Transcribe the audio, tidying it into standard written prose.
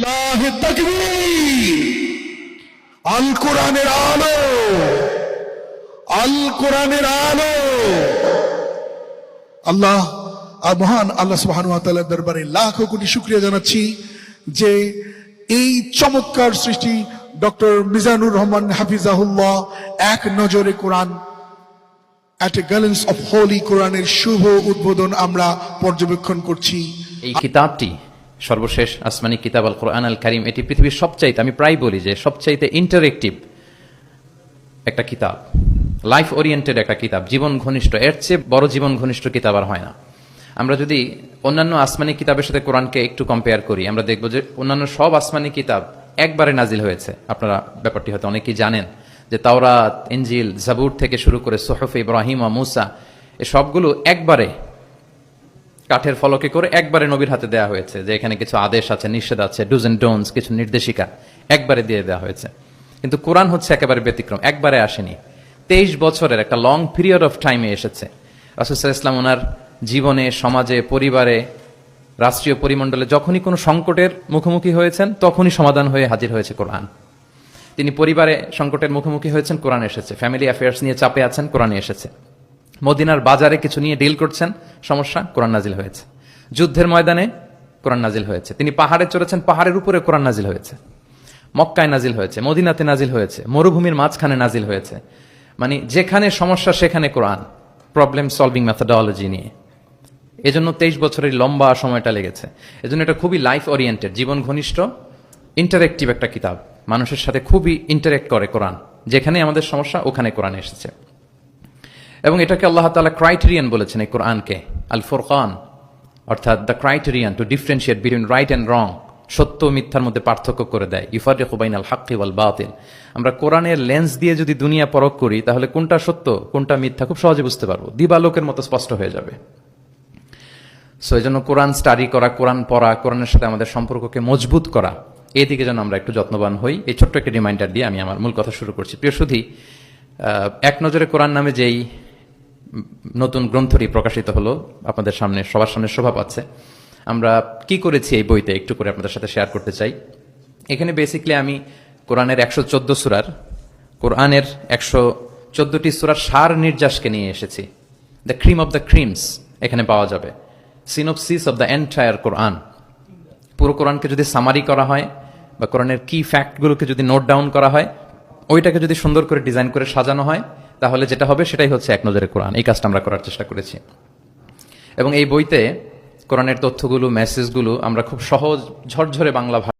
লিল্লাহি তাকবীর। আল কোরআনের আলো, আল কোরআনের আলো। আল্লাহ মহান আল্লাহ সুবহানাহু ওয়া তাআলার দরবারে লাখো কোটি শুকরিয়া জানাচ্ছি যে এই চমৎকার সৃষ্টি ডক্টর মিজানুর রহমান হাফিজাহুল্লাহ এক নজরে কোরআন এট এ গ্লিম্পস অফ হোলি কোরআনের শুভ উদ্বোধন আমরা পর্যবেক্ষণ করছি। এই কিতাবটি সর্বশেষ আসমানি কিতাব আল কোরআন আল কারীম, এটি পৃথিবীর সবচাইতে, আমি প্রায় বলি যে সবচাইতে ইন্টারেক্টিভ একটা কিতাব, লাইফ ওরিয়েন্টেড একটা কিতাব, জীবন ঘনিষ্ঠ। এর চেয়ে বড় জীবন ঘনিষ্ঠ কিতাব আর হয় না। আমরা যদি অন্যান্য আসমানি কিতাবের সাথে কোরআনকে একটু কম্পেয়ার করি, আমরা দেখব যে অন্যান্য সব আসমানি কিতাব একবারে নাজিল হয়েছে। আপনারা ব্যাপারটি হয়তো অনেকেই জানেন যে তাওরাত, ইনজিল, জাবুর থেকে শুরু করে সুহুফ ইব্রাহিম ও মূসা, এই সবগুলো একবারে কাঠের ফলকে করে একবারে নবীর হাতে দেওয়া হয়েছে। যে এখানে কিছু আদেশ আছে, নিষেধ আছে, ডুজ এন্ড ডোন্টস, কিছু নির্দেশিকা একবারে দিয়ে দেওয়া হয়েছে। কিন্তু কোরআন হচ্ছে একেবারে ব্যতিক্রম, একবারে আসেনি, 23 বছরের একটা লং পিরিয়ড অফ টাইমে এসেছে। রাসূল সাল্লাল্লাহু আলাইহি ওয়াসাল্লাম ওনার জীবনে, সমাজে, পরিবারে, রাষ্ট্রীয় পরিমণ্ডলে যখনই কোনো সংকটের মুখোমুখি হয়েছেন তখনই সমাধান হয়ে হাজির হয়েছে কোরআন। তিনি পরিবারে সংকটের মুখোমুখি হয়েছেন, কোরআন এসেছে। ফ্যামিলি অ্যাফেয়ার্স নিয়ে চাপে আছেন, কোরআনে এসেছে। মদিনার বাজারে কিছু নিয়ে ডিল করছেন, সমস্যা, কোরআন নাজিল হয়েছে। যুদ্ধের ময়দানে কোরআন নাজিল হয়েছে। তিনি পাহাড়ে চড়েছেন, পাহাড়ের উপরে কোরআন নাজিল হয়েছে। মক্কায় নাজিল হয়েছে, মদিনাতে নাজিল হয়েছে, মরুভূমির মাঝখানে নাজিল হয়েছে। মানে যেখানে সমস্যা সেখানে কোরআন, প্রবলেম সলভিং মেথোডোলজি নিয়ে। এজন্য 23 বছরের লম্বা সময়টা লেগেছে। এজন্য এটা খুবই লাইফ ওরিয়েন্টেড, জীবন ঘনিষ্ঠ, ইন্টারেক্টিভ একটা কিতাব। মানুষের সাথে খুবই ইন্টারেক্ট করে কোরআন। যেখানে আমাদের সমস্যা ওখানে কোরআন এসেছে। এবং এটাকে আল্লাহ তাআলা ক্রাইটেরিয়ান বলেছেন এই কোরআনকে, আল ফুরকান, অর্থাৎ the criterion two differentiate between right and রং, সত্য মিথ্যার মধ্যে পার্থক্য করে দেয়। ইউফারিকু বাইনাল হাক্কি ওয়াল বাতিল। আমরা কোরআনের লেন্স দিয়ে যদি দুনিয়া পরখ করি তাহলে কোনটা সত্য কোনটা মিথ্যা খুব সহজে বুঝতে পারবো, দিবালোকের মতো স্পষ্ট হয়ে যাবে। সো এই জন্য কোরআন স্টাডি করা, কোরআন পড়া, কোরআনের সাথে আমাদের সম্পর্ককে মজবুত করা, এদিকে যেন আমরা একটু যত্নবান হই। এই ছোট্ট একটা রিমাইন্ডার দিয়ে আমি আমার মূল কথা শুরু করছি। প্রিয় সুধী, এক নজরে কোরআন নামে যেই নতুন গ্রন্থটি প্রকাশিত হলো, আপনাদের সামনে, সবার সামনে শোভা পাচ্ছে। আমরা কি করেছি এই বইতে একটু করে আপনাদের সাথে শেয়ার করতে চাই। এখানে বেসিক্যালি আমি কোরআনের 114 সূরার, কোরআনের 114টি সূরার সার নির্যাসকে নিয়ে এসেছি। The cream of the creams এখানে পাওয়া যাবে। সিনোপসিস অফ দ্য এন্টায়ার কোরআন। পুরো কোরআনকে যদি সামারি করা হয় বা কোরআনের কি ফ্যাক্টগুলোকে যদি নোট ডাউন করা হয়, ওইটাকে যদি সুন্দর করে ডিজাইন করে সাজানো হয়, তাহলে যেটা হবে সেটাই হচ্ছে এক নজরে কোরআন। এই কাজটা আমরা করার চেষ্টা করেছি। এবং এই বইতে কোরআনের তথ্যগুলো, মেসেজগুলো আমরা খুব সহজ ঝরঝরে বাংলা